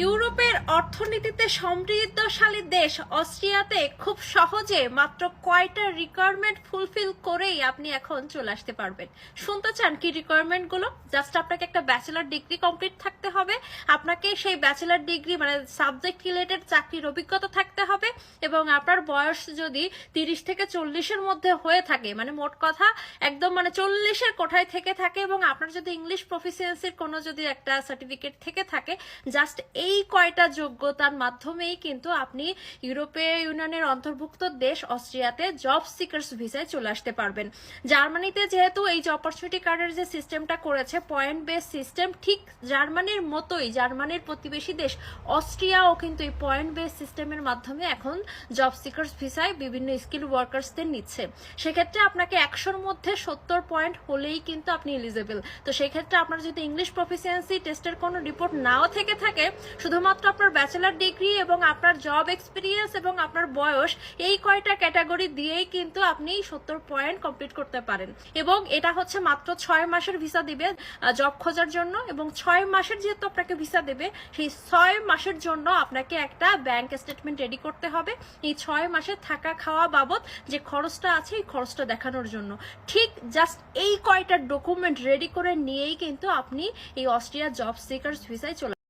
ইউরোপের অর্থনীতিতে সমৃদ্ধশালী দেশ অস্ট্রিয়াতে খুব সহজে মাত্র কয়টা রিকোয়ারমেন্ট ফুলফিল করেই আপনি এখন চলে আসতে পারবেন। শুনতে চান কি রিকোয়ারমেন্ট গুলো? জাস্ট আপনাকে একটা ব্যাচেলার ডিগ্রি কমপ্লিট থাকতে হবে, আপনাকে সেই ব্যাচেলার ডিগ্রি মানে সাবজেক্ট রিলেটেড চাকরির অভিজ্ঞতা থাকতে হবে, এবং আপনার বয়স যদি 30 থেকে 40-এর মধ্যে হয়ে থাকে, মানে মোট কথা একদম মানে 40-এর কোঠায় থেকে থাকে, এবং আপনার যদি ইংলিশ প্রফিসিয়েন্সির কোনো যদি একটা সার্টিফিকেট থেকে থাকে, জাস্ট এই কয়টা যোগ্যতার মাধ্যমেই কিন্তু আপনি ইউরোপীয় ইউনিয়নের অন্তর্ভুক্ত দেশ অস্ট্রিয়াতে জব সিকার্স ভিসায় চলে আসতে পারবেন। জার্মানিতে যেহেতু এই যে অপরচুনিটি কার্ডের যে সিস্টেমটা করেছে পয়েন্ট বেস সিস্টেম, ঠিক জার্মানির মতোই জার্মানির প্রতিবেশী দেশ অস্ট্রিয়াও কিন্তু এই পয়েন্ট বেস সিস্টেমের মাধ্যমে এখন জব সিকার্স ভিসায় বিভিন্ন স্কিল ওয়ার্কার্সদের নিচ্ছে। সেক্ষেত্রে আপনাকে 100-র মধ্যে 70 পয়েন্ট হলেই কিন্তু আপনি এলিজেবল। তো সেক্ষেত্রে আপনার যদি ইংলিশ প্রফিসিয়েন্সি টেস্টের কোনো রিপোর্ট নাও থেকে থাকে, শুধুমাত্র আপনার ব্যাচেলার ডিগ্রি এবং আপনার জব এক্সপিরিয়েন্স এবং আপনার বয়স, এই কয়টা ক্যাটাগরি দিয়েই কিন্তু আপনি 70 পয়েন্ট কমপ্লিট করতে পারেন। এবং এটা হচ্ছে মাত্র 6 মাসের ভিসা দিবে জব খোঁজার জন্য, এবং 6 মাসের যেহেতু আপনাকে ভিসা দেবে, সেই 6 মাসের জন্য আপনাকে একটা ব্যাংক স্টেটমেন্ট রেডি করতে হবে এই 6 মাসে থাকা খাওয়া বাবদ যে খরচটা আছে এই খরচটা দেখানোর জন্য। ঠিক জাস্ট এই কয়টা ডকুমেন্ট রেডি করে নিয়েই কিন্তু আপনি এই অস্ট্রিয়া জব সিকার্স ভিসায় চলে